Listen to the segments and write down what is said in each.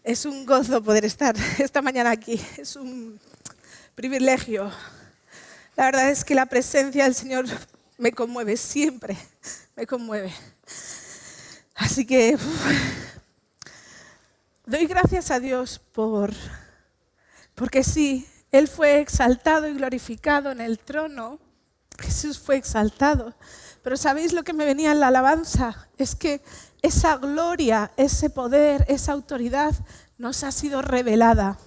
Es un gozo poder estar esta mañana aquí, es un privilegio. La verdad es que la presencia del Señor me conmueve, siempre me conmueve. Así que doy gracias a Dios porque sí, Él fue exaltado y glorificado en el trono. Jesús fue exaltado. Pero ¿sabéis lo que me venía en la alabanza? Es que esa gloria, ese poder, esa autoridad nos ha sido revelada.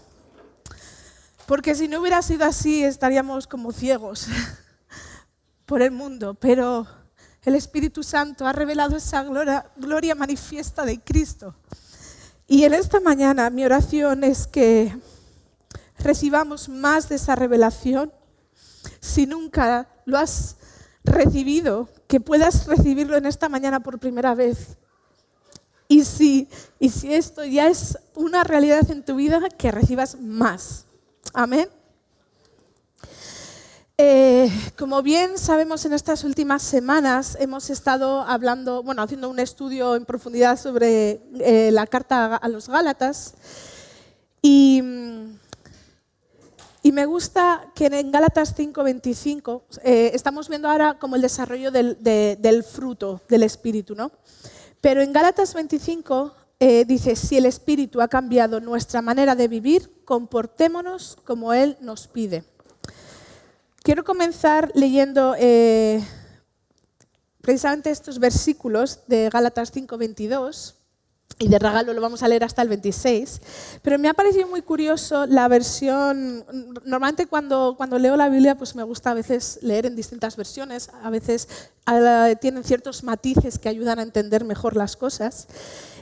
Porque si no hubiera sido así, estaríamos como ciegos por el mundo. Pero el Espíritu Santo ha revelado esa gloria manifiesta de Cristo. Y en esta mañana mi oración es que recibamos más de esa revelación. Si nunca lo has recibido, que puedas recibirlo en esta mañana por primera vez. Y si esto ya es una realidad en tu vida, que recibas más. Amén. Como bien sabemos, en estas últimas semanas hemos estado haciendo un estudio en profundidad sobre la carta a los Gálatas. Y me gusta que en Gálatas 5:25 estamos viendo ahora como el desarrollo del fruto del Espíritu, ¿no? Pero en Gálatas 25 dice, si el Espíritu ha cambiado nuestra manera de vivir, comportémonos como Él nos pide. Quiero comenzar leyendo precisamente estos versículos de Gálatas 5:22. Y de regalo lo vamos a leer hasta el 26, pero me ha parecido muy curioso la versión. Normalmente cuando leo la Biblia pues me gusta a veces leer en distintas versiones, a veces tienen ciertos matices que ayudan a entender mejor las cosas.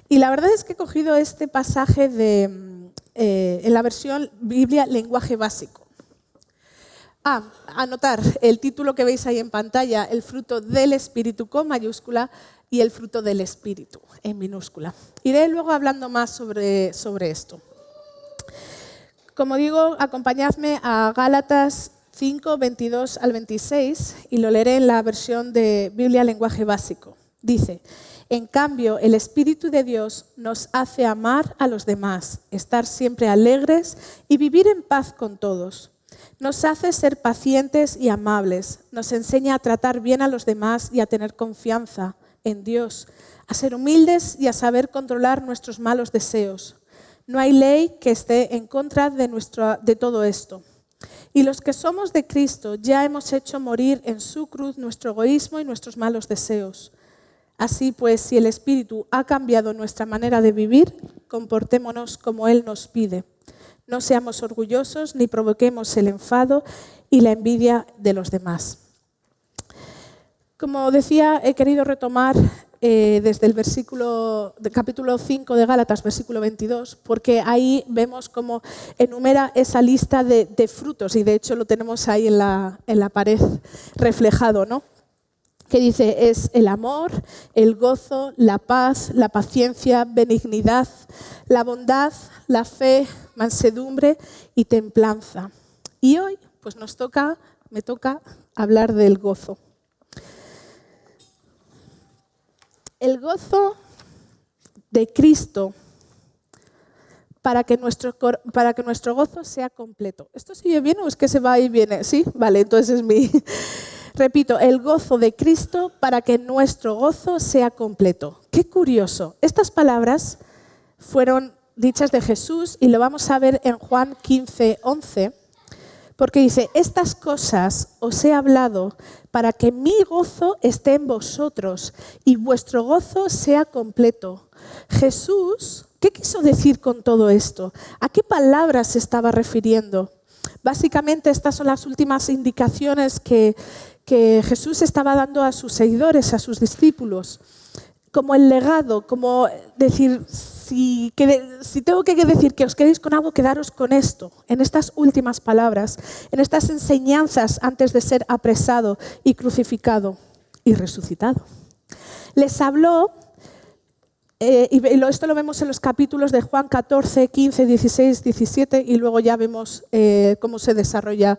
Y la verdad es que he cogido este pasaje en la versión Biblia lenguaje básico. Anotar el título que veis ahí en pantalla, el fruto del Espíritu con mayúscula y el fruto del Espíritu en minúscula. Iré luego hablando más sobre esto. Como digo, acompañadme a Gálatas 5, 22 al 26 y lo leeré en la versión de Biblia lenguaje básico. Dice, en cambio, el Espíritu de Dios nos hace amar a los demás, estar siempre alegres y vivir en paz con todos. Nos hace ser pacientes y amables, nos enseña a tratar bien a los demás y a tener confianza en Dios, a ser humildes y a saber controlar nuestros malos deseos. No hay ley que esté en contra de todo esto. Y los que somos de Cristo ya hemos hecho morir en su cruz nuestro egoísmo y nuestros malos deseos. Así pues, si el Espíritu ha cambiado nuestra manera de vivir, comportémonos como Él nos pide. No seamos orgullosos ni provoquemos el enfado y la envidia de los demás. Como decía, he querido retomar desde el capítulo 5 de Gálatas, versículo 22, porque ahí vemos cómo enumera esa lista de frutos, y de hecho lo tenemos ahí en la pared reflejado, ¿no? Que dice, es el amor, el gozo, la paz, la paciencia, benignidad, la bondad, la fe, mansedumbre y templanza. Y hoy pues me toca hablar del gozo. El gozo de Cristo para que nuestro gozo sea completo. ¿Esto sigue bien o es que se va y viene? ¿Sí? Vale, entonces repito, el gozo de Cristo para que nuestro gozo sea completo. Qué curioso. Estas palabras fueron dichas de Jesús y lo vamos a ver en Juan 15:11, porque dice, estas cosas os he hablado para que mi gozo esté en vosotros y vuestro gozo sea completo. Jesús, ¿qué quiso decir con todo esto? ¿A qué palabras se estaba refiriendo? Básicamente estas son las últimas indicaciones que Jesús estaba dando a sus seguidores, a sus discípulos, como el legado, como decir, si tengo que decir que os quedéis con algo, quedaros con esto, en estas últimas palabras, en estas enseñanzas antes de ser apresado y crucificado y resucitado. Les habló, esto lo vemos en los capítulos de Juan 14, 15, 16, 17 y luego ya vemos cómo se desarrolla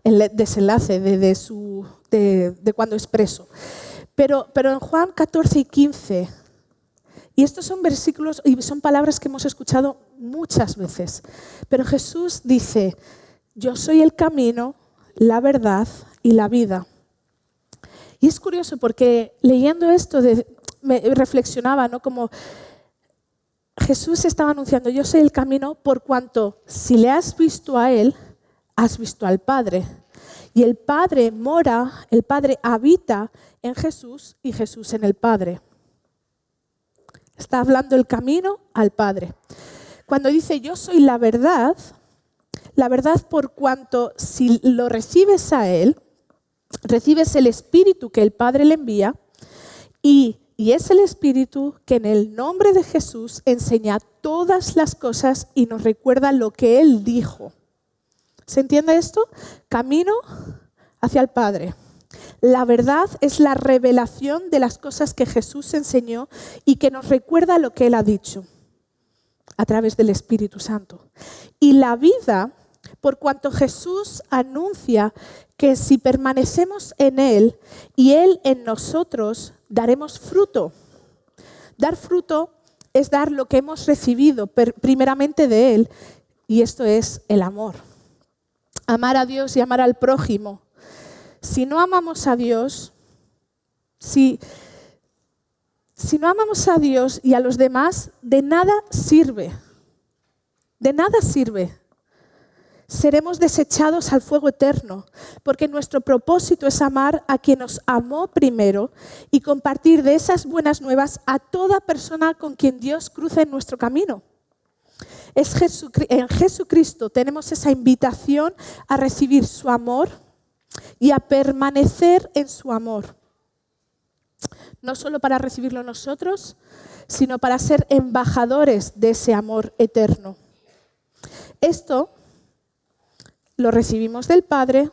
el desenlace de cuando es preso. Pero en Juan 14 y 15 Y estos son versículos y son palabras que hemos escuchado muchas veces. Pero Jesús dice, yo soy el camino, la verdad y la vida. Y es curioso porque leyendo esto me reflexionaba, ¿no? Como Jesús estaba anunciando, yo soy el camino por cuanto si le has visto a Él, has visto al Padre. Y el Padre mora, el Padre habita en Jesús y Jesús en el Padre. Está hablando el camino al Padre. Cuando dice yo soy la verdad por cuanto si lo recibes a Él, recibes el Espíritu que el Padre le envía y es el Espíritu que en el nombre de Jesús enseña todas las cosas y nos recuerda lo que Él dijo. ¿Se entiende esto? Camino hacia el Padre. La verdad es la revelación de las cosas que Jesús enseñó y que nos recuerda lo que Él ha dicho a través del Espíritu Santo. Y la vida, por cuanto Jesús anuncia que si permanecemos en Él y Él en nosotros, daremos fruto. Dar fruto es dar lo que hemos recibido primeramente de Él, y esto es el amor. Amar a Dios y amar al prójimo. Si no amamos a Dios, si no amamos a Dios y a los demás, de nada sirve. De nada sirve. Seremos desechados al fuego eterno, porque nuestro propósito es amar a quien nos amó primero y compartir de esas buenas nuevas a toda persona con quien Dios cruce en nuestro camino. En Jesucristo tenemos esa invitación a recibir su amor y a permanecer en su amor. No solo para recibirlo nosotros, sino para ser embajadores de ese amor eterno. Esto lo recibimos del Padre,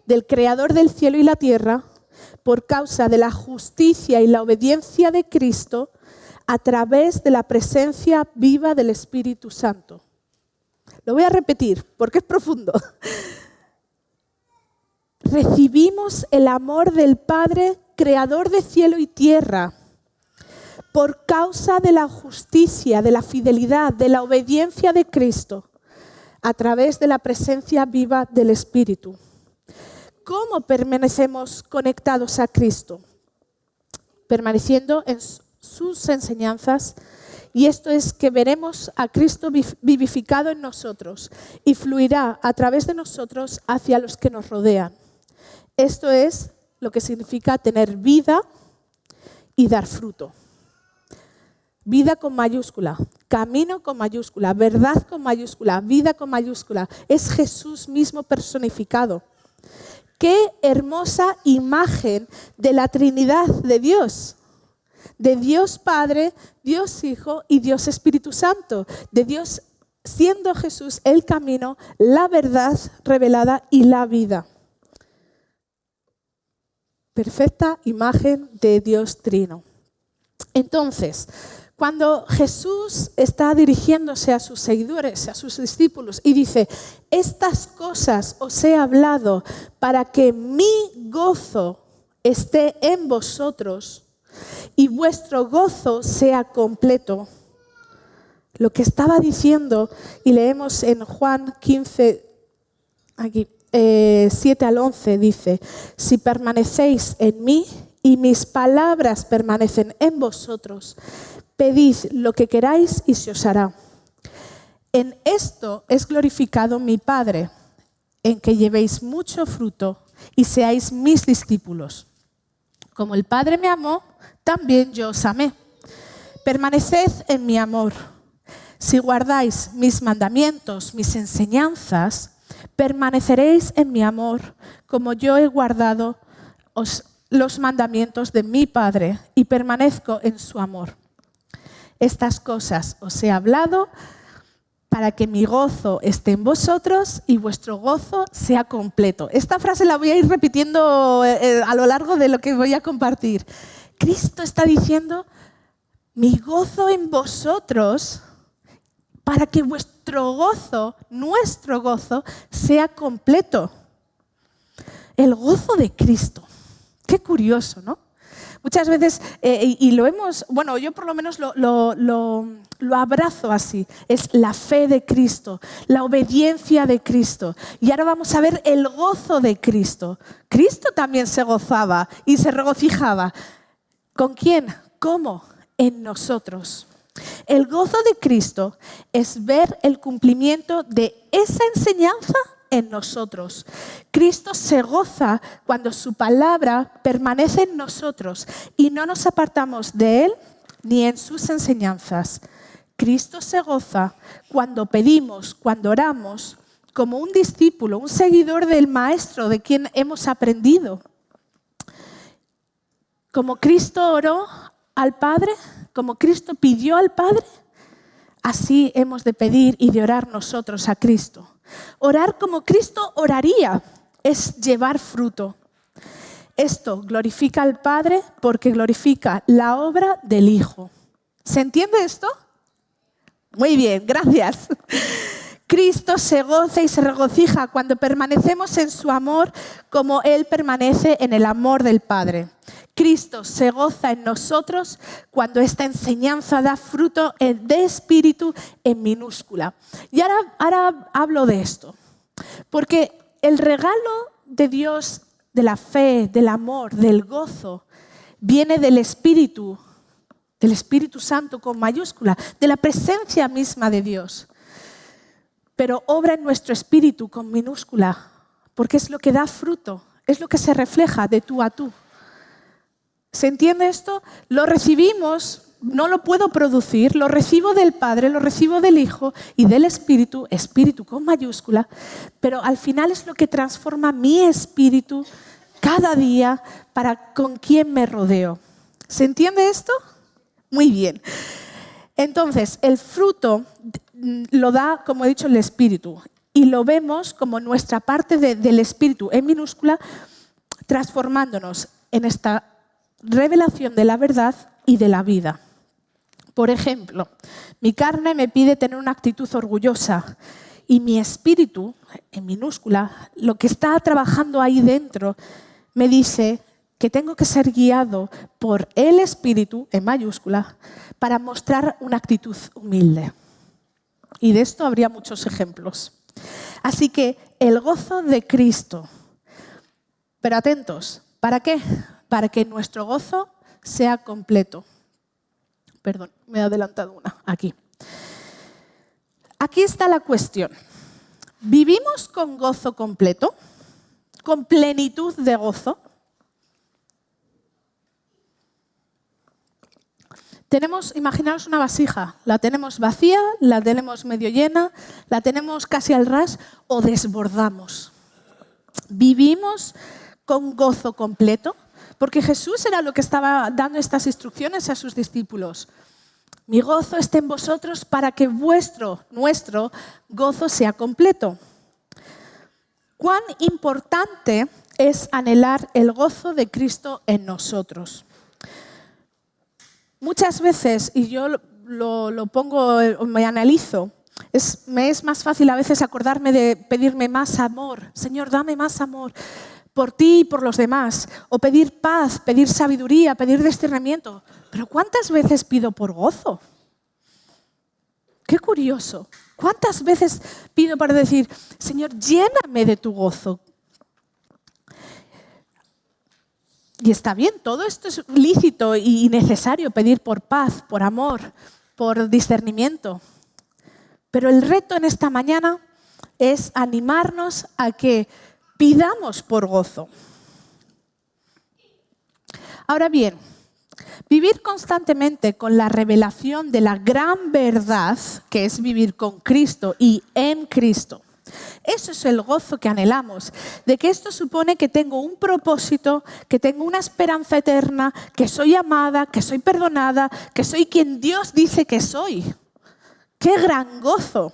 del Creador del cielo y la tierra, por causa de la justicia y la obediencia de Cristo, a través de la presencia viva del Espíritu Santo. Lo voy a repetir porque es profundo. Recibimos el amor del Padre, Creador de cielo y tierra, por causa de la justicia, de la fidelidad, de la obediencia de Cristo, a través de la presencia viva del Espíritu. ¿Cómo permanecemos conectados a Cristo? Permaneciendo en sus enseñanzas, y esto es que veremos a Cristo vivificado en nosotros y fluirá a través de nosotros hacia los que nos rodean. Esto es lo que significa tener vida y dar fruto. Vida con mayúscula, camino con mayúscula, verdad con mayúscula, vida con mayúscula. Es Jesús mismo personificado. Qué hermosa imagen de la Trinidad de Dios. De Dios Padre, Dios Hijo y Dios Espíritu Santo. De Dios siendo Jesús el camino, la verdad revelada y la vida. Perfecta imagen de Dios Trino. Entonces, cuando Jesús está dirigiéndose a sus seguidores, a sus discípulos, y dice, estas cosas os he hablado para que mi gozo esté en vosotros y vuestro gozo sea completo. Lo que estaba diciendo, y leemos en Juan 15, aquí, 7 al 11, dice, si permanecéis en mí y mis palabras permanecen en vosotros, pedid lo que queráis y se os hará. En esto es glorificado mi Padre, en que llevéis mucho fruto y seáis mis discípulos. Como el Padre me amó, también yo os amé. Permaneced en mi amor. Si guardáis mis mandamientos, mis enseñanzas, permaneceréis en mi amor, como yo he guardado los mandamientos de mi Padre y permanezco en su amor. Estas cosas os he hablado para que mi gozo esté en vosotros y vuestro gozo sea completo. Esta frase la voy a ir repitiendo a lo largo de lo que voy a compartir. Cristo está diciendo, mi gozo en vosotros, para que vuestro gozo, nuestro gozo, sea completo. El gozo de Cristo. Qué curioso, ¿no? Muchas veces, y lo hemos, bueno, yo por lo menos lo abrazo así, es la fe de Cristo, la obediencia de Cristo. Y ahora vamos a ver el gozo de Cristo. Cristo también se gozaba y se regocijaba. ¿Con quién? ¿Cómo? En nosotros. El gozo de Cristo es ver el cumplimiento de esa enseñanza en nosotros. Cristo se goza cuando su palabra permanece en nosotros y no nos apartamos de Él ni en sus enseñanzas. Cristo se goza cuando pedimos, cuando oramos, como un discípulo, un seguidor del Maestro, de quien hemos aprendido. Como Cristo oró al Padre, como Cristo pidió al Padre, así hemos de pedir y de orar nosotros a Cristo. Orar como Cristo oraría es llevar fruto. Esto glorifica al Padre porque glorifica la obra del Hijo. ¿Se entiende esto? Muy bien, gracias. Cristo se goza y se regocija cuando permanecemos en su amor como Él permanece en el amor del Padre. Cristo se goza en nosotros cuando esta enseñanza da fruto de espíritu en minúscula. Y ahora hablo de esto, porque el regalo de Dios, de la fe, del amor, del gozo, viene del Espíritu Santo con mayúscula, de la presencia misma de Dios. Pero obra en nuestro espíritu con minúscula, porque es lo que da fruto, es lo que se refleja de tú a tú. ¿Se entiende esto? Lo recibimos, no lo puedo producir, lo recibo del Padre, lo recibo del Hijo y del Espíritu, espíritu con mayúscula, pero al final es lo que transforma mi espíritu cada día para con quién me rodeo. ¿Se entiende esto? Muy bien. Entonces, el fruto lo da, como he dicho, el Espíritu. Y lo vemos como nuestra parte del Espíritu, en minúscula, transformándonos en esta revelación de la verdad y de la vida. Por ejemplo, mi carne me pide tener una actitud orgullosa y mi espíritu, en minúscula, lo que está trabajando ahí dentro, me dice que tengo que ser guiado por el Espíritu, en mayúscula, para mostrar una actitud humilde. Y de esto habría muchos ejemplos. Así que el gozo de Cristo. Pero atentos, ¿para qué? Para que nuestro gozo sea completo. Perdón, me he adelantado una. Aquí. Aquí está la cuestión. ¿Vivimos con gozo completo? ¿Con plenitud de gozo? Imaginaos una vasija, la tenemos vacía, la tenemos medio llena, la tenemos casi al ras o desbordamos. ¿Vivimos con gozo completo? Porque Jesús era lo que estaba dando estas instrucciones a sus discípulos. Mi gozo esté en vosotros para que nuestro gozo sea completo. ¿Cuán importante es anhelar el gozo de Cristo en nosotros? Muchas veces, y yo lo pongo, me analizo, me es más fácil a veces acordarme de pedirme más amor. Señor, dame más amor por ti y por los demás. O pedir paz, pedir sabiduría, pedir discernimiento. Pero ¿cuántas veces pido por gozo? Qué curioso. ¿Cuántas veces pido para decir, Señor, lléname de tu gozo? Y está bien, todo esto es lícito y necesario, pedir por paz, por amor, por discernimiento. Pero el reto en esta mañana es animarnos a que pidamos por gozo. Ahora bien, vivir constantemente con la revelación de la gran verdad, que es vivir con Cristo y en Cristo. Eso es el gozo que anhelamos, de que esto supone que tengo un propósito, que tengo una esperanza eterna, que soy amada, que soy perdonada, que soy quien Dios dice que soy. ¡Qué gran gozo!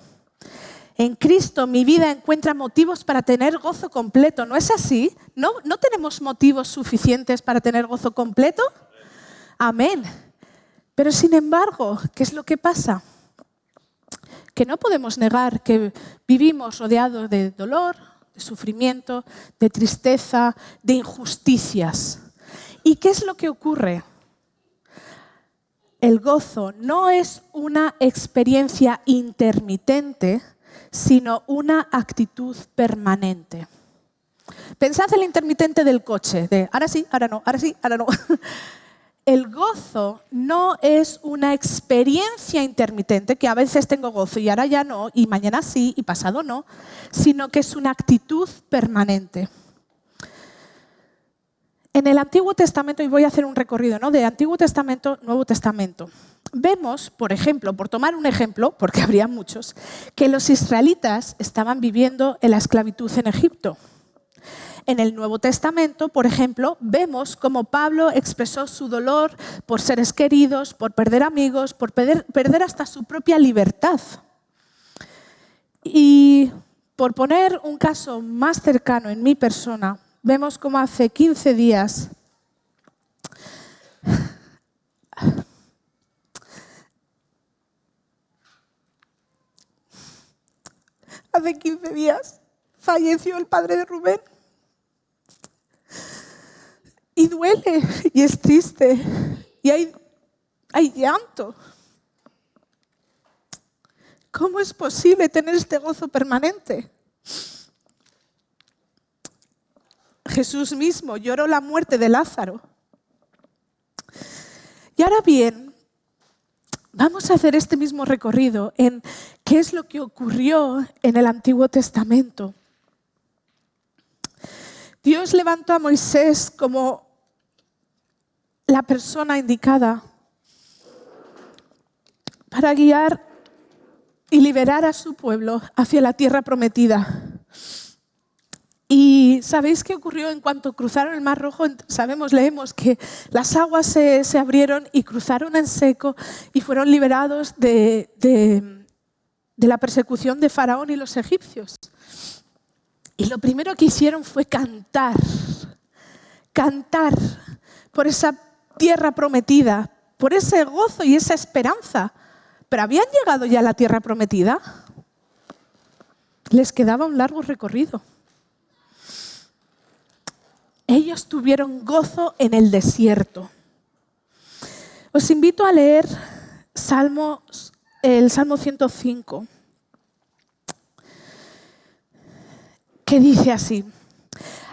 En Cristo mi vida encuentra motivos para tener gozo completo. ¿No es así? ¿No tenemos motivos suficientes para tener gozo completo? Amén. Pero sin embargo, ¿qué es lo que pasa? Que no podemos negar que vivimos rodeados de dolor, de sufrimiento, de tristeza, de injusticias. ¿Y qué es lo que ocurre? El gozo no es una experiencia intermitente, sino una actitud permanente. Pensad en el intermitente del coche, de ahora sí, ahora no, ahora sí, ahora no. El gozo no es una experiencia intermitente, que a veces tengo gozo y ahora ya no, y mañana sí, y pasado no, sino que es una actitud permanente. En el Antiguo Testamento, y voy a hacer un recorrido, ¿no?, de Antiguo Testamento, Nuevo Testamento, vemos, por ejemplo, por tomar un ejemplo, porque habría muchos, que los israelitas estaban viviendo en la esclavitud en Egipto. En el Nuevo Testamento, por ejemplo, vemos cómo Pablo expresó su dolor por seres queridos, por perder amigos, por perder hasta su propia libertad. Y por poner un caso más cercano en mi persona, vemos cómo hace 15 días falleció el padre de Rubén. Y duele, y es triste, y hay llanto. ¿Cómo es posible tener este gozo permanente? Jesús mismo lloró la muerte de Lázaro. Y ahora bien, vamos a hacer este mismo recorrido en qué es lo que ocurrió en el Antiguo Testamento. Dios levantó a Moisés como la persona indicada para guiar y liberar a su pueblo hacia la tierra prometida. Y ¿sabéis qué ocurrió en cuanto cruzaron el Mar Rojo? Leemos que las aguas se abrieron y cruzaron en seco y fueron liberados de la persecución de Faraón y los egipcios. Y lo primero que hicieron fue cantar por esa tierra prometida, por ese gozo y esa esperanza. ¿Pero habían llegado ya a la tierra prometida? Les quedaba un largo recorrido. Ellos tuvieron gozo en el desierto. Os invito a leer el Salmo 105, que dice así: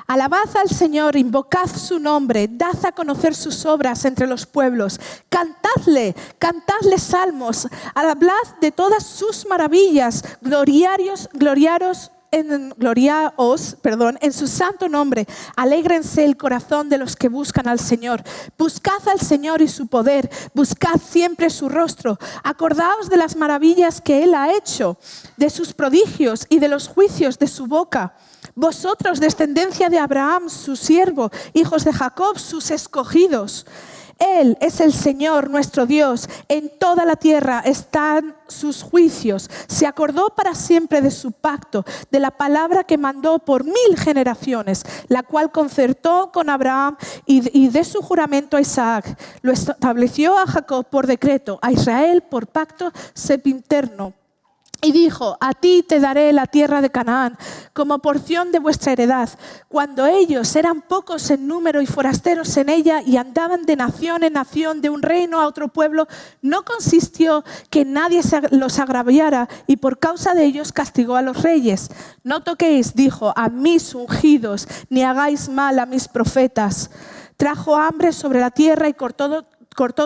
alabad al Señor, invocad su nombre, dad a conocer sus obras entre los pueblos, cantadle salmos, hablad de todas sus maravillas, gloriaos en su santo nombre, alégrense el corazón de los que buscan al Señor. Buscad al Señor y su poder, buscad siempre su rostro, acordaos de las maravillas que Él ha hecho, de sus prodigios y de los juicios de su boca. Vosotros, descendencia de Abraham, su siervo, hijos de Jacob, sus escogidos. Él es el Señor, nuestro Dios. En toda la tierra están sus juicios. Se acordó para siempre de su pacto, de la palabra que mandó por 1000 generaciones, la cual concertó con Abraham y de su juramento a Isaac. Lo estableció a Jacob por decreto, a Israel por pacto sempiterno. Y dijo: a ti te daré la tierra de Canaán como porción de vuestra heredad. Cuando ellos eran pocos en número y forasteros en ella y andaban de nación en nación, de un reino a otro pueblo, no consistió que nadie los agraviara, y por causa de ellos castigó a los reyes. No toquéis, dijo, a mis ungidos, ni hagáis mal a mis profetas. Trajo hambre sobre la tierra y cortó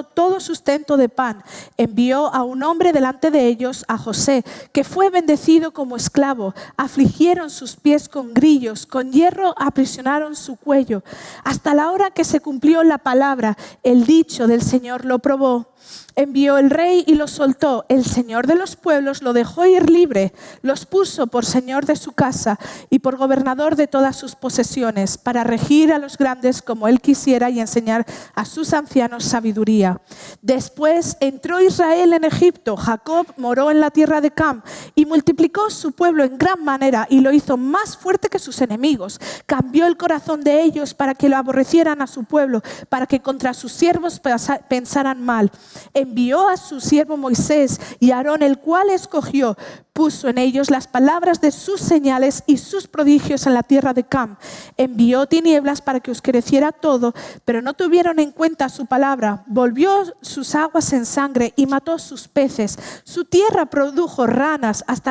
todo sustento de pan. Envió a un hombre delante de ellos, a José, que fue bendecido como esclavo. Afligieron sus pies con grillos, con hierro aprisionaron su cuello. Hasta la hora que se cumplió la palabra, el dicho del Señor lo probó. Envió el rey y los soltó. El Señor de los pueblos lo dejó ir libre. Los puso por señor de su casa y por gobernador de todas sus posesiones, para regir a los grandes como él quisiera y enseñar a sus ancianos sabiduría. Después entró Israel en Egipto. Jacob moró en la tierra de Cam y multiplicó su pueblo en gran manera y lo hizo más fuerte que sus enemigos. Cambió el corazón de ellos para que lo aborrecieran a su pueblo, para que contra sus siervos pensaran mal. Envió a su siervo Moisés y a Aarón, el cual escogió, puso en ellos las palabras de sus señales y sus prodigios en la tierra de Cam. Envió tinieblas para que oscureciera todo, pero no tuvieron en cuenta su palabra. Volvió sus aguas en sangre y mató sus peces. Su tierra produjo ranas hasta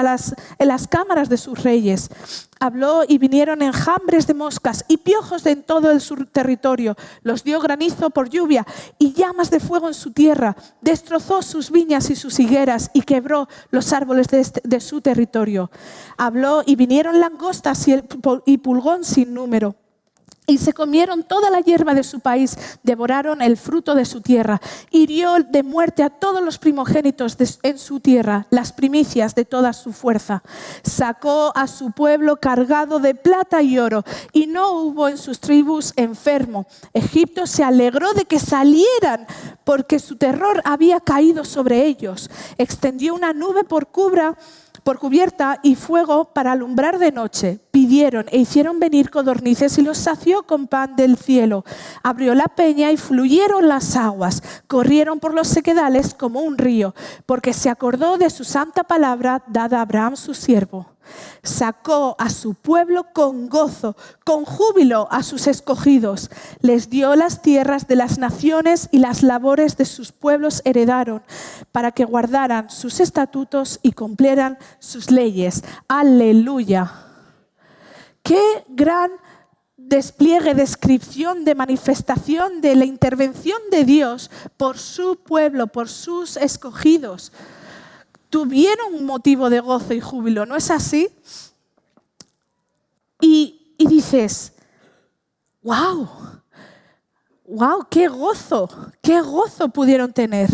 en las cámaras de sus reyes. Habló y vinieron enjambres de moscas y piojos en todo su territorio. Los dio granizo por lluvia y llamas de fuego en su tierra. Destrozó sus viñas y sus higueras y quebró los árboles de su territorio. Habló y vinieron langostas y pulgón sin número. Y se comieron toda la hierba de su país, devoraron el fruto de su tierra. Hirió de muerte a todos los primogénitos en su tierra, las primicias de toda su fuerza. Sacó a su pueblo cargado de plata y oro, y no hubo en sus tribus enfermo. Egipto se alegró de que salieran, porque su terror había caído sobre ellos. Extendió una nube por cubierta y fuego para alumbrar de noche. Pidieron e hicieron venir codornices y los sació con pan del cielo. Abrió la peña y fluyeron las aguas. Corrieron por los sequedales como un río, porque se acordó de su santa palabra dada a Abraham su siervo. Sacó a su pueblo con gozo, con júbilo a sus escogidos. Les dio las tierras de las naciones y las labores de sus pueblos heredaron, para que guardaran sus estatutos y cumplieran sus leyes. ¡Aleluya! ¡Qué gran despliegue, descripción, de manifestación de la intervención de Dios por su pueblo, por sus escogidos! Tuvieron un motivo de gozo y júbilo, ¿no es así? Y dices, ¡wow! ¡Qué gozo pudieron tener!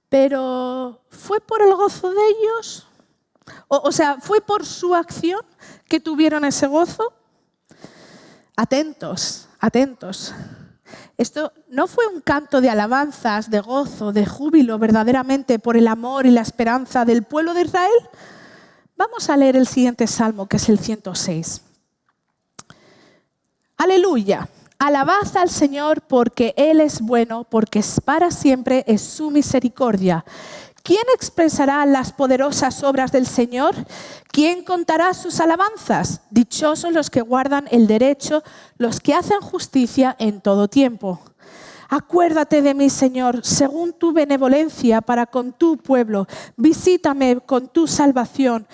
Pero ¿fue por el gozo de ellos? O sea, ¿fue por su acción que tuvieron ese gozo? Atentos. Esto no fue un canto de alabanzas, de gozo, de júbilo verdaderamente por el amor y la esperanza del pueblo de Israel. Vamos a leer el siguiente salmo, que es el 106. Aleluya, alabad al Señor porque Él es bueno, porque para siempre es su misericordia. ¿Quién expresará las poderosas obras del Señor? ¿Quién contará sus alabanzas? Dichosos los que guardan el derecho, los que hacen justicia en todo tiempo. Acuérdate de mí, Señor, según tu benevolencia para con tu pueblo. Visítame con tu salvación,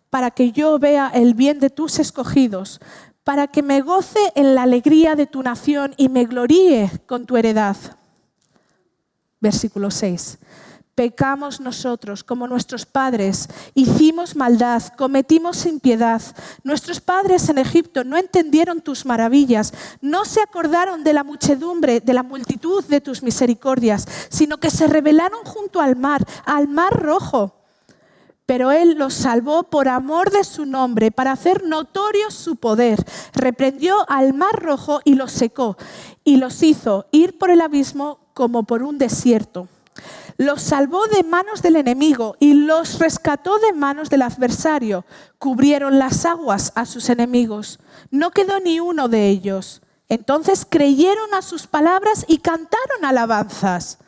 para que yo vea el bien de tus escogidos, para que me goce en la alegría de tu nación y me gloríe con tu heredad. Versículo 6. Pecamos nosotros como nuestros padres, hicimos maldad, cometimos impiedad. Nuestros padres en Egipto no entendieron tus maravillas, no se acordaron de la muchedumbre, de la multitud de tus misericordias, sino que se rebelaron junto al mar Rojo. Pero Él los salvó por amor de su nombre, para hacer notorio su poder. Reprendió al mar Rojo y los secó, y los hizo ir por el abismo como por un desierto. Los salvó de manos del enemigo y los rescató de manos del adversario. Cubrieron las aguas a sus enemigos. No quedó ni uno de ellos. Entonces creyeron a sus palabras y cantaron alabanzas.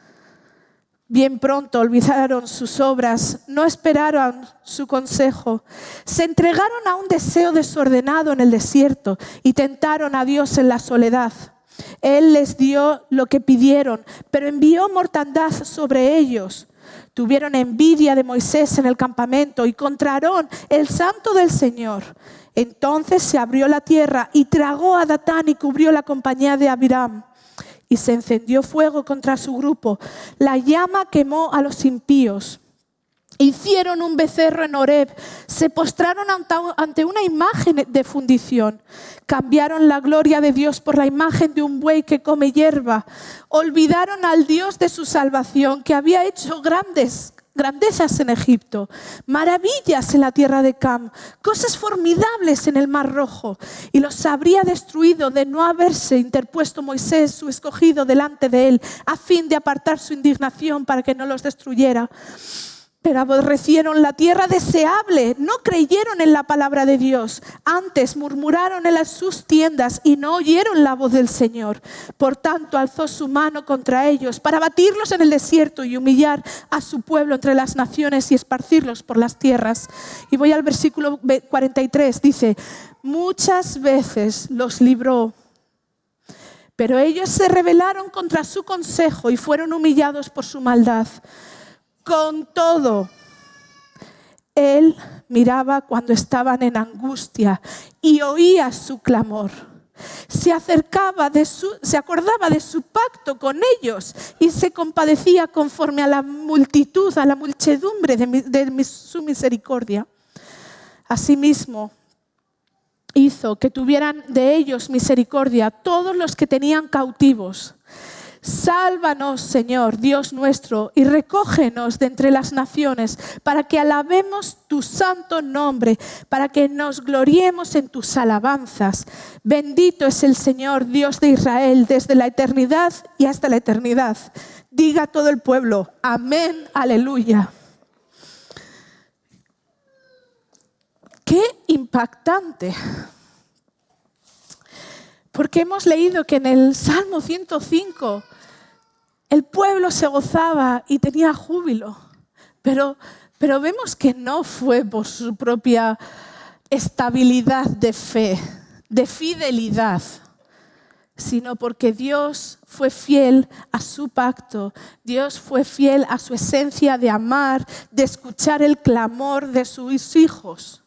Bien pronto olvidaron sus obras, no esperaron su consejo. Se entregaron a un deseo desordenado en el desierto y tentaron a Dios en la soledad. Él les dio lo que pidieron, pero envió mortandad sobre ellos. Tuvieron envidia de Moisés en el campamento y contra Aarón, el santo del Señor. Entonces se abrió la tierra y tragó a Datán y cubrió la compañía de Abiram. Y se encendió fuego contra su grupo. La llama quemó a los impíos. Hicieron un becerro en Horeb, se postraron ante una imagen de fundición. Cambiaron la gloria de Dios por la imagen de un buey que come hierba. Olvidaron al Dios de su salvación, que había hecho grandezas en Egipto, maravillas en la tierra de Cam, cosas formidables en el mar Rojo, y los habría destruido de no haberse interpuesto Moisés, su escogido, delante de él, a fin de apartar su indignación para que no los destruyera. pero aborrecieron la tierra deseable, no creyeron en la palabra de Dios. Antes murmuraron en sus tiendas y no oyeron la voz del Señor. Por tanto, alzó su mano contra ellos para batirlos en el desierto y humillar a su pueblo entre las naciones y esparcirlos por las tierras. Y voy al versículo 43, dice, muchas veces los libró, pero ellos se rebelaron contra su consejo y fueron humillados por su maldad. Con todo, Él miraba cuando estaban en angustia y oía su clamor. Se acordaba de su pacto con ellos y se compadecía conforme a la multitud, a la muchedumbre de su misericordia. Asimismo, hizo que tuvieran de ellos misericordia todos los que tenían cautivos. Sálvanos, Señor, Dios nuestro, y recógenos de entre las naciones, para que alabemos tu santo nombre, para que nos gloriemos en tus alabanzas. Bendito es el Señor, Dios de Israel, desde la eternidad y hasta la eternidad. Diga todo el pueblo, amén, aleluya. ¡Qué impactante! Porque hemos leído que en el Salmo 105 el pueblo se gozaba y tenía júbilo, pero vemos que no fue por su propia estabilidad de fe, de fidelidad, sino porque Dios fue fiel a su pacto, Dios fue fiel a su esencia de amar, de escuchar el clamor de sus hijos.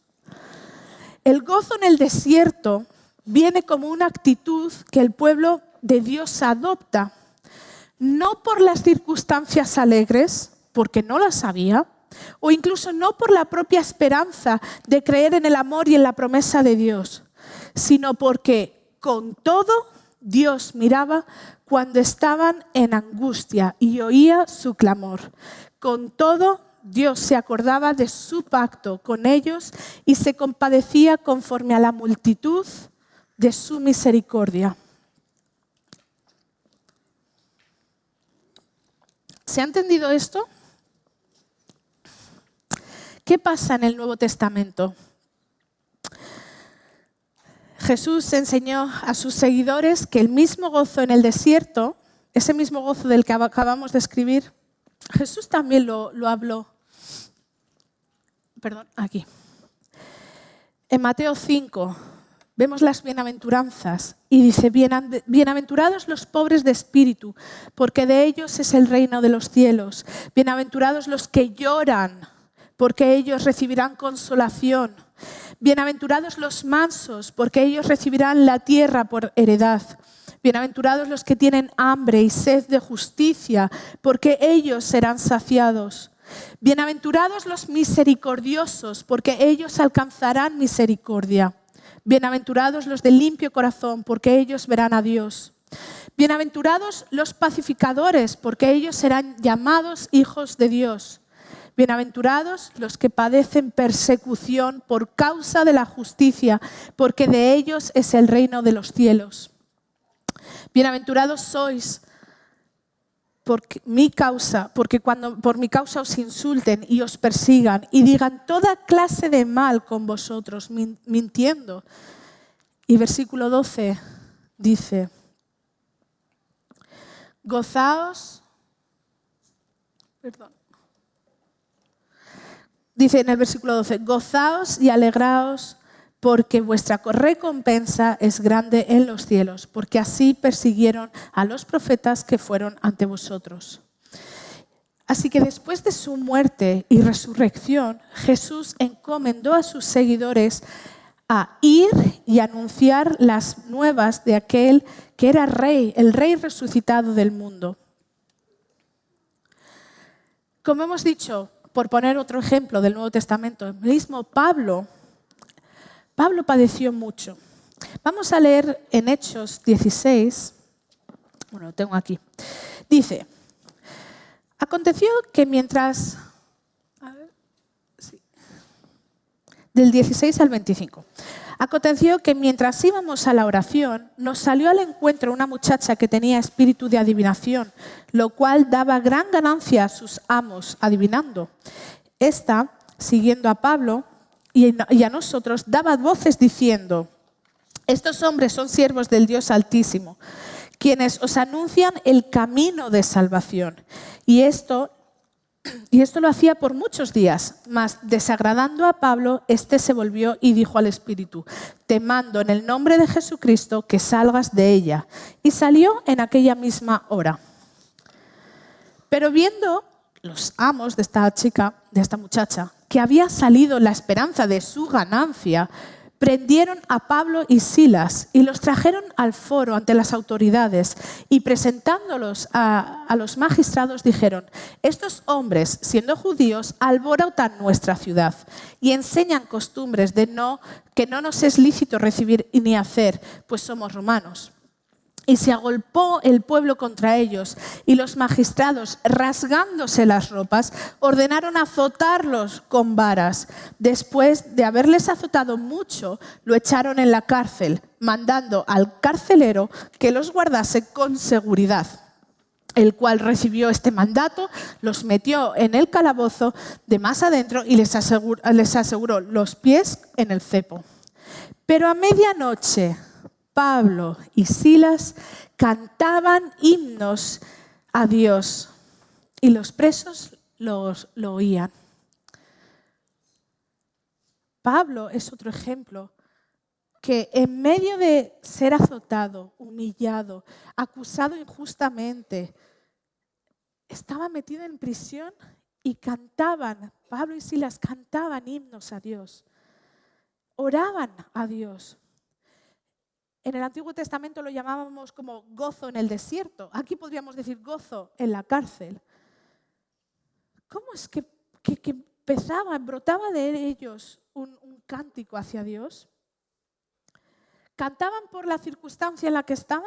El gozo en el desierto viene como una actitud que el pueblo de Dios adopta, no por las circunstancias alegres, porque no las había, o incluso no por la propia esperanza de creer en el amor y en la promesa de Dios, sino porque con todo Dios miraba cuando estaban en angustia y oía su clamor. Con todo Dios se acordaba de su pacto con ellos y se compadecía conforme a la multitud de su misericordia. ¿Se ha entendido esto? ¿Qué pasa en el Nuevo Testamento? Jesús enseñó a sus seguidores que el mismo gozo en el desierto, ese mismo gozo del que acabamos de escribir, Jesús también lo habló. Aquí. En Mateo 5 vemos las bienaventuranzas y dice, bienaventurados los pobres de espíritu, porque de ellos es el reino de los cielos. Bienaventurados los que lloran, porque ellos recibirán consolación. Bienaventurados los mansos, porque ellos recibirán la tierra por heredad. Bienaventurados los que tienen hambre y sed de justicia, porque ellos serán saciados. Bienaventurados los misericordiosos, porque ellos alcanzarán misericordia. Bienaventurados los de limpio corazón, porque ellos verán a Dios. Bienaventurados los pacificadores, porque ellos serán llamados hijos de Dios. Bienaventurados los que padecen persecución por causa de la justicia, porque de ellos es el reino de los cielos. Bienaventurados sois porque cuando por mi causa os insulten y os persigan y digan toda clase de mal con vosotros, mintiendo. Y versículo 12 dice, dice en el versículo 12, gozaos y alegraos, porque vuestra recompensa es grande en los cielos, porque así persiguieron a los profetas que fueron ante vosotros. Así que después de su muerte y resurrección, Jesús encomendó a sus seguidores a ir y anunciar las nuevas de aquel que era Rey, el Rey resucitado del mundo. Como hemos dicho, por poner otro ejemplo del Nuevo Testamento, el mismo Pablo padeció mucho. Vamos a leer en Hechos 16, lo tengo aquí. Dice, aconteció que mientras, del 16 al 25, aconteció que mientras íbamos a la oración, nos salió al encuentro una muchacha que tenía espíritu de adivinación, lo cual daba gran ganancia a sus amos adivinando. Esta, siguiendo a Pablo y a nosotros, daba voces diciendo: estos hombres son siervos del Dios Altísimo, quienes os anuncian el camino de salvación. Y esto lo hacía por muchos días, mas desagradando a Pablo, éste se volvió y dijo al Espíritu: te mando en el nombre de Jesucristo que salgas de ella. Y salió en aquella misma hora. Pero viendo los amos de esta chica, de esta muchacha, que había salido la esperanza de su ganancia, prendieron a Pablo y Silas y los trajeron al foro ante las autoridades, y presentándolos a los magistrados dijeron: estos hombres, siendo judíos, alborotan nuestra ciudad y enseñan costumbres que no nos es lícito recibir ni hacer, pues somos romanos. Y se agolpó el pueblo contra ellos, y los magistrados, rasgándose las ropas, ordenaron azotarlos con varas. Después de haberles azotado mucho, lo echaron en la cárcel, mandando al carcelero que los guardase con seguridad, el cual recibió este mandato, los metió en el calabozo de más adentro y les aseguró los pies en el cepo. Pero a medianoche Pablo y Silas cantaban himnos a Dios y los presos lo oían. Pablo es otro ejemplo que en medio de ser azotado, humillado, acusado injustamente, estaba metido en prisión y cantaban, Pablo y Silas cantaban himnos a Dios, oraban a Dios. En el Antiguo Testamento lo llamábamos como gozo en el desierto. Aquí podríamos decir gozo en la cárcel. ¿Cómo es que brotaba de ellos un cántico hacia Dios? ¿Cantaban por la circunstancia en la que estaban?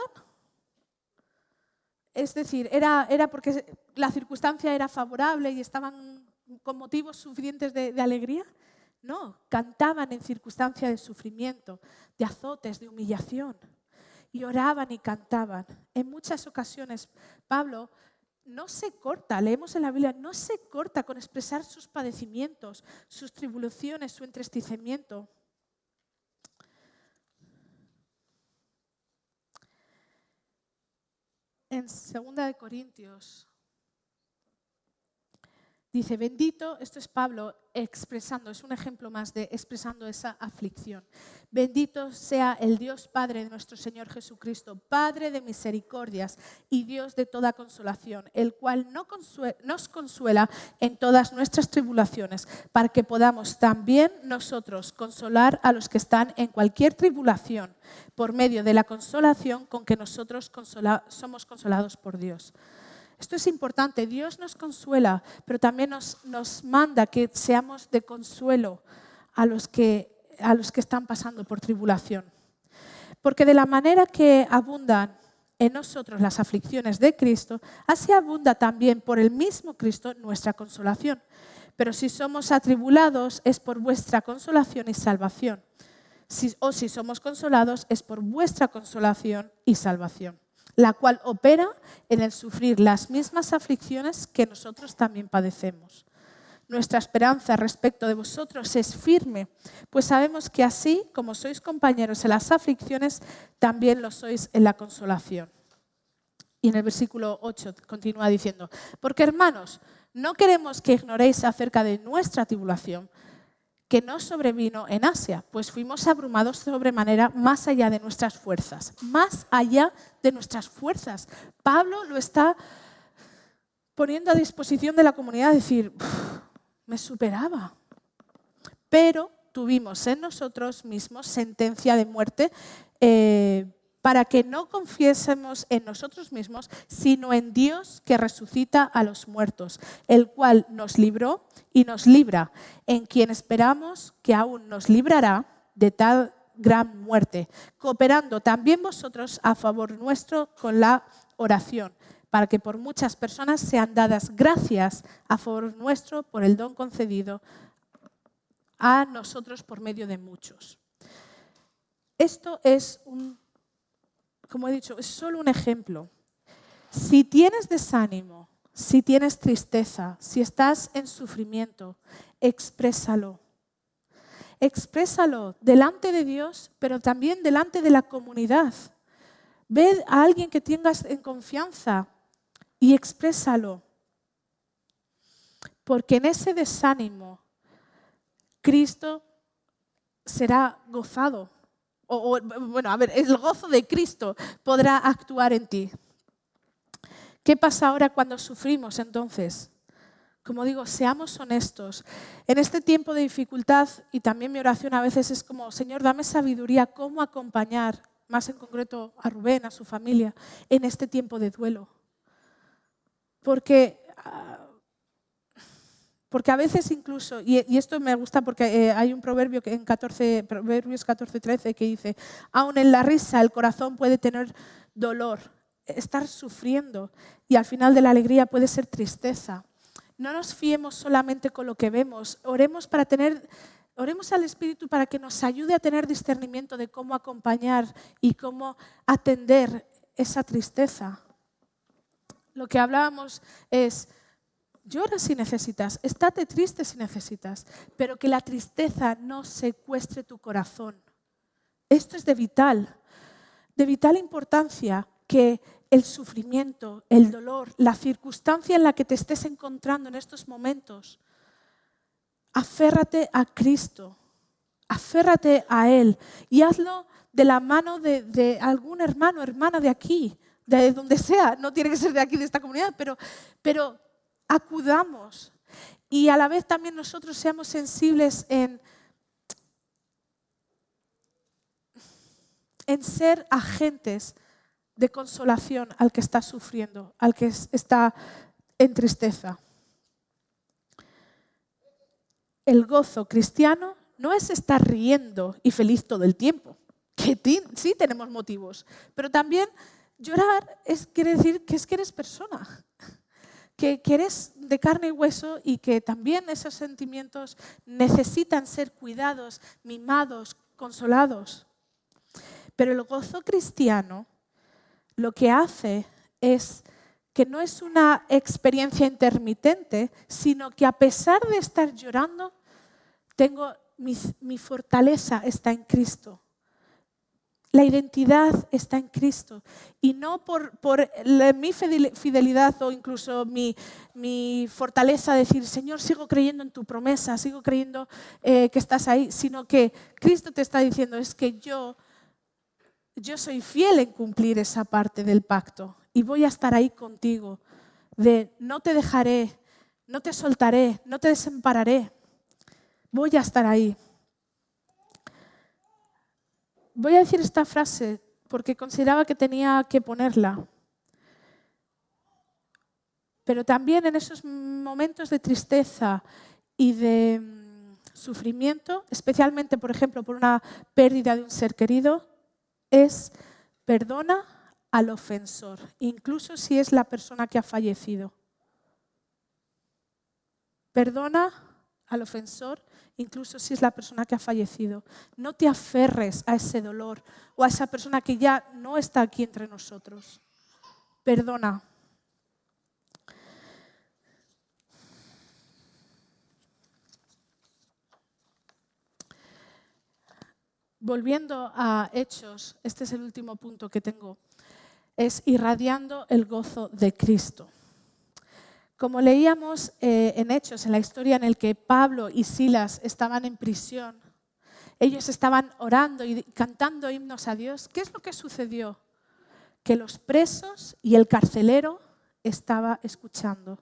Es decir, ¿era porque la circunstancia era favorable y estaban con motivos suficientes de alegría? No, cantaban en circunstancia de sufrimiento, de azotes, de humillación. Y oraban y cantaban. En muchas ocasiones Pablo no se corta, leemos en la Biblia, no se corta con expresar sus padecimientos, sus tribulaciones, su entristecimiento. En 2 Corintios dice: bendito, esto es Pablo expresando, es un ejemplo más de expresando esa aflicción. Bendito sea el Dios Padre de nuestro Señor Jesucristo, Padre de misericordias y Dios de toda consolación, el cual nos consuela en todas nuestras tribulaciones, para que podamos también nosotros consolar a los que están en cualquier tribulación, por medio de la consolación con que nosotros somos consolados por Dios. Esto es importante, Dios nos consuela, pero también nos manda que seamos de consuelo a los que están pasando por tribulación. Porque de la manera que abundan en nosotros las aflicciones de Cristo, así abunda también por el mismo Cristo nuestra consolación. Pero si somos atribulados, es por vuestra consolación y salvación. Si somos consolados, es por vuestra consolación y salvación, la cual opera en el sufrir las mismas aflicciones que nosotros también padecemos. Nuestra esperanza respecto de vosotros es firme, pues sabemos que así como sois compañeros en las aflicciones, también lo sois en la consolación. Y en el versículo 8 continúa diciendo: porque, hermanos, no queremos que ignoréis acerca de nuestra tribulación, que nos sobrevino en Asia, pues fuimos abrumados sobremanera más allá de nuestras fuerzas. Más allá de nuestras fuerzas. Pablo lo está poniendo a disposición de la comunidad, decir, me superaba. Pero tuvimos en nosotros mismos sentencia de muerte para que no confiésemos en nosotros mismos, sino en Dios que resucita a los muertos, el cual nos libró y nos libra, en quien esperamos que aún nos librará de tal gran muerte, cooperando también vosotros a favor nuestro con la oración, para que por muchas personas sean dadas gracias a favor nuestro por el don concedido a nosotros por medio de muchos. Esto es como he dicho, es solo un ejemplo. Si tienes desánimo, Si tienes tristeza, si estás en sufrimiento, exprésalo. Exprésalo delante de Dios, pero también delante de la comunidad. Ve a alguien que tengas en confianza y exprésalo. Porque en ese desánimo, Cristo será gozado. El gozo de Cristo podrá actuar en ti. ¿Qué pasa ahora cuando sufrimos entonces? Como digo, seamos honestos. En este tiempo de dificultad, y también mi oración a veces es como, Señor, dame sabiduría, cómo acompañar, más en concreto a Rubén, a su familia, en este tiempo de duelo. Porque a veces incluso, y esto me gusta porque hay un proverbio en Proverbios 14:13 que dice, aun en la risa el corazón puede tener dolor, estar sufriendo, y al final de la alegría puede ser tristeza. No nos fiemos solamente con lo que vemos, oremos al Espíritu para que nos ayude a tener discernimiento de cómo acompañar y cómo atender esa tristeza. Lo que hablábamos es, llora si necesitas, estate triste si necesitas, pero que la tristeza no secuestre tu corazón. Esto es de vital importancia, que el sufrimiento, el dolor, la circunstancia en la que te estés encontrando en estos momentos, aférrate a Cristo, aférrate a Él y hazlo de la mano de algún hermano, hermana de aquí, de donde sea, no tiene que ser de aquí, de esta comunidad, pero acudamos y a la vez también nosotros seamos sensibles en ser agentes de consolación al que está sufriendo, al que está en tristeza. El gozo cristiano no es estar riendo y feliz todo el tiempo, que sí tenemos motivos, pero también llorar quiere decir que eres persona, que eres de carne y hueso y que también esos sentimientos necesitan ser cuidados, mimados, consolados. Pero el gozo cristiano lo que hace es que no es una experiencia intermitente, sino que a pesar de estar llorando, mi fortaleza está en Cristo. La identidad está en Cristo. Y no por mi fidelidad o incluso mi fortaleza de decir, Señor, sigo creyendo en tu promesa, sigo creyendo que estás ahí, sino que Cristo te está diciendo, es que yo soy fiel en cumplir esa parte del pacto y voy a estar ahí contigo, de no te dejaré, no te soltaré, no te desampararé, voy a estar ahí. Voy a decir esta frase porque consideraba que tenía que ponerla, pero también en esos momentos de tristeza y de sufrimiento, especialmente, por ejemplo, por una pérdida de un ser querido, es perdona al ofensor, incluso si es la persona que ha fallecido. Perdona al ofensor, incluso si es la persona que ha fallecido. No te aferres a ese dolor o a esa persona que ya no está aquí entre nosotros. Perdona. Volviendo a Hechos, este es el último punto que tengo, es irradiando el gozo de Cristo. Como leíamos en Hechos, en la historia en la que Pablo y Silas estaban en prisión, ellos estaban orando y cantando himnos a Dios. ¿Qué es lo que sucedió? Que los presos y el carcelero estaba escuchando.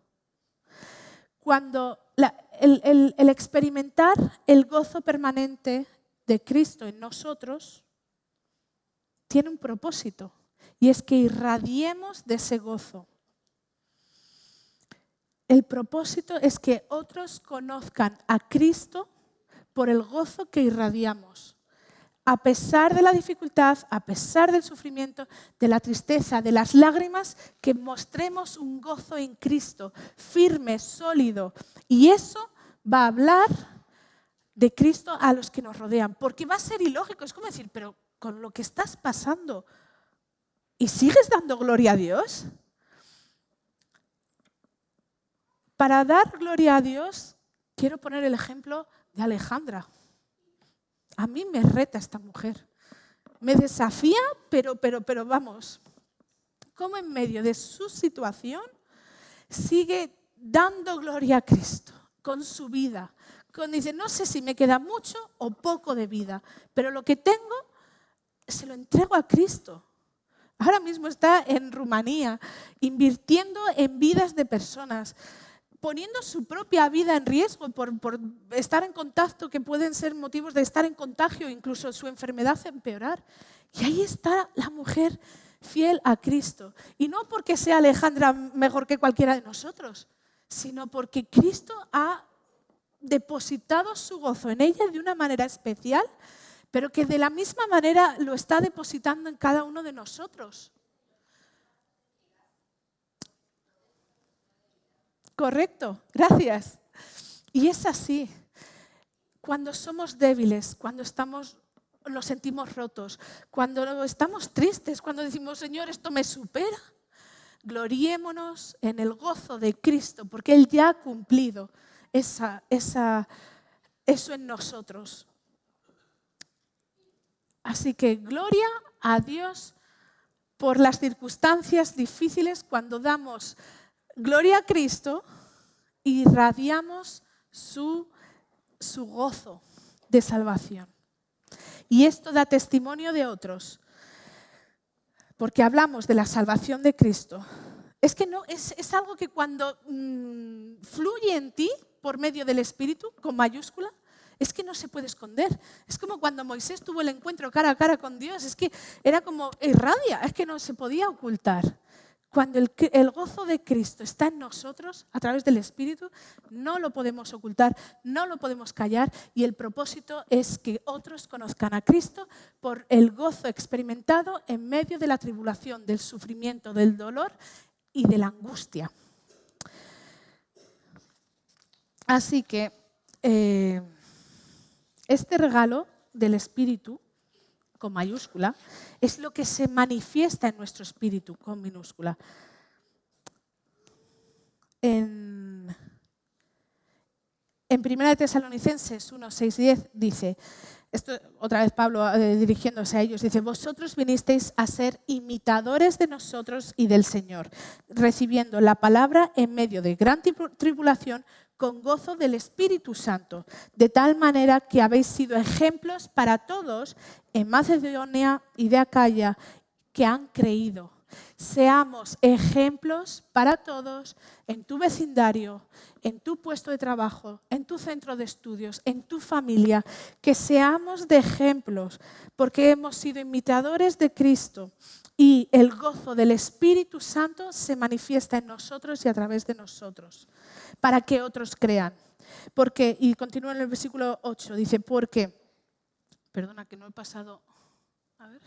Cuando el experimentar el gozo permanente de Cristo en nosotros tiene un propósito, y es que irradiemos de ese gozo. El propósito es que otros conozcan a Cristo por el gozo que irradiamos. A pesar de la dificultad, a pesar del sufrimiento, de la tristeza, de las lágrimas, que mostremos un gozo en Cristo, firme, sólido. Y eso va a hablar de Cristo a los que nos rodean. Porque va a ser ilógico, es como decir, pero con lo que estás pasando, ¿y sigues dando gloria a Dios? Para dar gloria a Dios, quiero poner el ejemplo de Alejandra. A mí me reta esta mujer. Me desafía, pero vamos, cómo en medio de su situación sigue dando gloria a Cristo con su vida. Dice, no sé si me queda mucho o poco de vida, pero lo que tengo se lo entrego a Cristo. Ahora mismo está en Rumanía, invirtiendo en vidas de personas, poniendo su propia vida en riesgo por estar en contacto, que pueden ser motivos de estar en contagio, incluso su enfermedad empeorar. Y ahí está la mujer fiel a Cristo. Y no porque sea Alejandra mejor que cualquiera de nosotros, sino porque Cristo ha depositado su gozo en ella de una manera especial, pero que de la misma manera lo está depositando en cada uno de nosotros. Correcto, gracias. Y es así. Cuando somos débiles, cuando nos sentimos rotos, cuando estamos tristes, cuando decimos, Señor, esto me supera, gloriémonos en el gozo de Cristo, porque Él ya ha cumplido eso en nosotros. Así que gloria a Dios por las circunstancias difíciles cuando damos gloria a Cristo y irradiamos su gozo de salvación. Y esto da testimonio de otros, porque hablamos de la salvación de Cristo. Es que no, es algo que cuando fluye en ti por medio del Espíritu, con mayúscula, es que no se puede esconder. Es como cuando Moisés tuvo el encuentro cara a cara con Dios, es que era como irradia, es que no se podía ocultar. Cuando el gozo de Cristo está en nosotros, a través del Espíritu, no lo podemos ocultar, no lo podemos callar, y el propósito es que otros conozcan a Cristo por el gozo experimentado en medio de la tribulación, del sufrimiento, del dolor y de la angustia. Así que este regalo del Espíritu, con mayúscula, es lo que se manifiesta en nuestro espíritu, con minúscula. En 1 Tesalonicenses 1, 6, 10 dice, esto otra vez Pablo dirigiéndose a ellos, dice, vosotros vinisteis a ser imitadores de nosotros y del Señor, recibiendo la palabra en medio de gran tribulación con gozo del Espíritu Santo, de tal manera que habéis sido ejemplos para todos en Macedonia y de Acaya que han creído. Seamos ejemplos para todos en tu vecindario, en tu puesto de trabajo, en tu centro de estudios, en tu familia, que seamos de ejemplos, porque hemos sido imitadores de Cristo y el gozo del Espíritu Santo se manifiesta en nosotros y a través de nosotros, para que otros crean. Porque, y continúa en el versículo 8, dice, porque, perdona que no he pasado, a ver.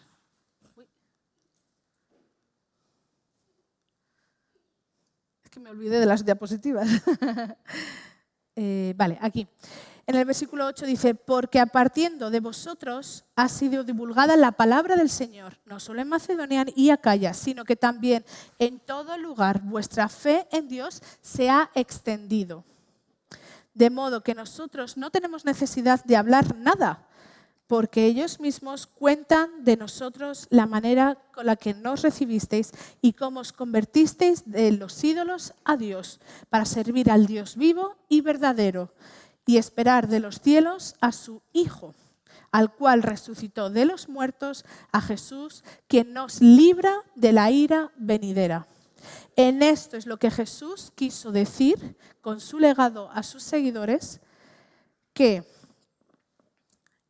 Que me olvidé de las diapositivas. Vale, aquí. En el versículo 8 dice, porque a partiendo de vosotros ha sido divulgada la palabra del Señor, no solo en Macedonia y Acaya, sino que también en todo lugar vuestra fe en Dios se ha extendido. De modo que nosotros no tenemos necesidad de hablar nada, porque ellos mismos cuentan de nosotros la manera con la que nos recibisteis y cómo os convertisteis de los ídolos a Dios, para servir al Dios vivo y verdadero, y esperar de los cielos a su Hijo, al cual resucitó de los muertos, a Jesús, quien nos libra de la ira venidera. En esto es lo que Jesús quiso decir con su legado a sus seguidores, que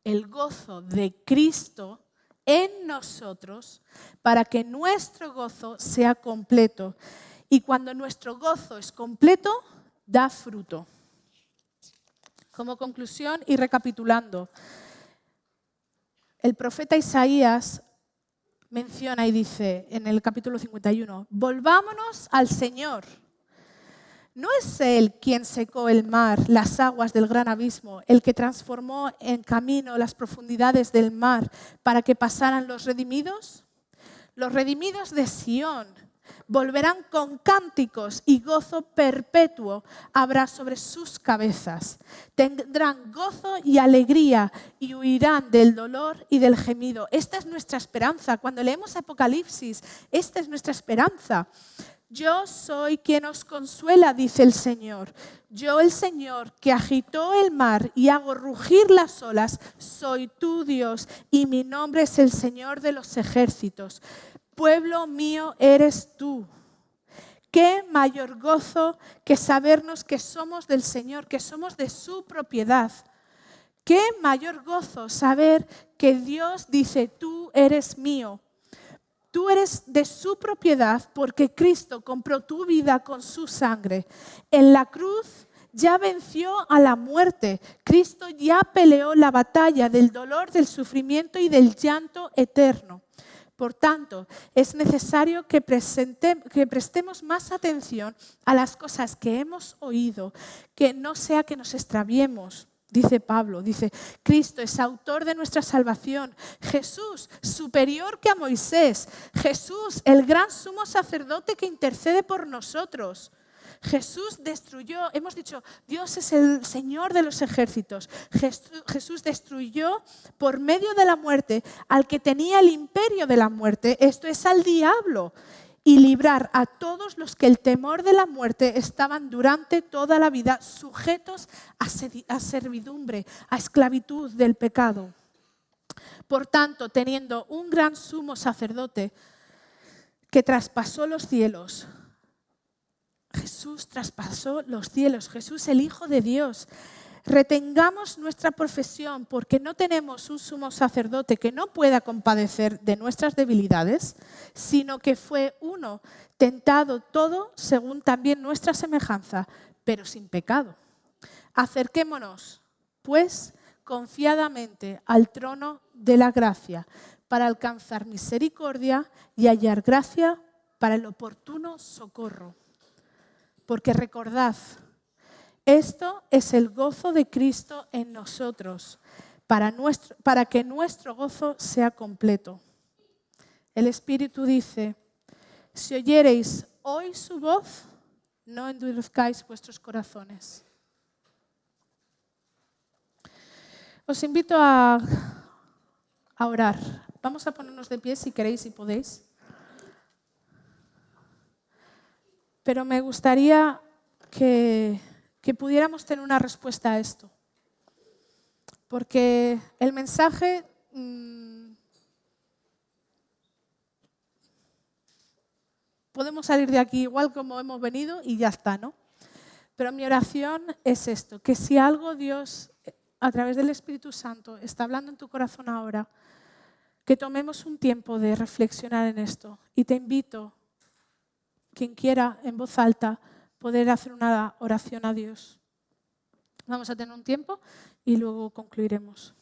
el gozo de Cristo en nosotros, para que nuestro gozo sea completo. Y cuando nuestro gozo es completo, da fruto. Como conclusión y recapitulando, el profeta Isaías menciona y dice en el capítulo 51, volvámonos al Señor. ¿No es Él quien secó el mar, las aguas del gran abismo, el que transformó en camino las profundidades del mar para que pasaran los redimidos? Los redimidos de Sión, Volverán con cánticos y gozo perpetuo habrá sobre sus cabezas. Tendrán gozo y alegría y huirán del dolor y del gemido. Esta es nuestra esperanza. Cuando leemos Apocalipsis, esta es nuestra esperanza. Yo soy quien os consuela, dice el Señor. Yo, el Señor, que agitó el mar y hago rugir las olas, soy tu Dios y mi nombre es el Señor de los ejércitos. Pueblo mío eres tú. Qué mayor gozo que sabernos que somos del Señor, que somos de su propiedad. Qué mayor gozo saber que Dios dice, tú eres mío. Tú eres de su propiedad porque Cristo compró tu vida con su sangre. En la cruz ya venció a la muerte. Cristo ya peleó la batalla del dolor, del sufrimiento y del llanto eterno. Por tanto, es necesario que prestemos más atención a las cosas que hemos oído, que no sea que nos extraviemos. Dice Pablo, dice, Cristo es autor de nuestra salvación. Jesús, superior que a Moisés. Jesús, el gran sumo sacerdote que intercede por nosotros. Jesús destruyó, hemos dicho, Dios es el Señor de los ejércitos. Jesús destruyó por medio de la muerte al que tenía el imperio de la muerte, esto es al diablo, y librar a todos los que el temor de la muerte estaban durante toda la vida sujetos a servidumbre, a esclavitud del pecado. Por tanto, teniendo un gran sumo sacerdote que traspasó los cielos, Jesús traspasó los cielos, Jesús el Hijo de Dios. Retengamos nuestra profesión porque no tenemos un sumo sacerdote que no pueda compadecer de nuestras debilidades, sino que fue uno tentado todo según también nuestra semejanza, pero sin pecado. Acerquémonos, pues, confiadamente al trono de la gracia para alcanzar misericordia y hallar gracia para el oportuno socorro. Porque recordad, esto es el gozo de Cristo en nosotros, para que nuestro gozo sea completo. El Espíritu dice, si oyereis hoy su voz, no endurezcáis vuestros corazones. Os invito a orar. Vamos a ponernos de pie si queréis y podéis. Pero me gustaría que pudiéramos tener una respuesta a esto. Porque el mensaje podemos salir de aquí igual como hemos venido y ya está, ¿no? Pero mi oración es esto, que si algo Dios, a través del Espíritu Santo, está hablando en tu corazón ahora, que tomemos un tiempo de reflexionar en esto. Y te invito, quien quiera, en voz alta, poder hacer una oración a Dios. Vamos a tener un tiempo y luego concluiremos.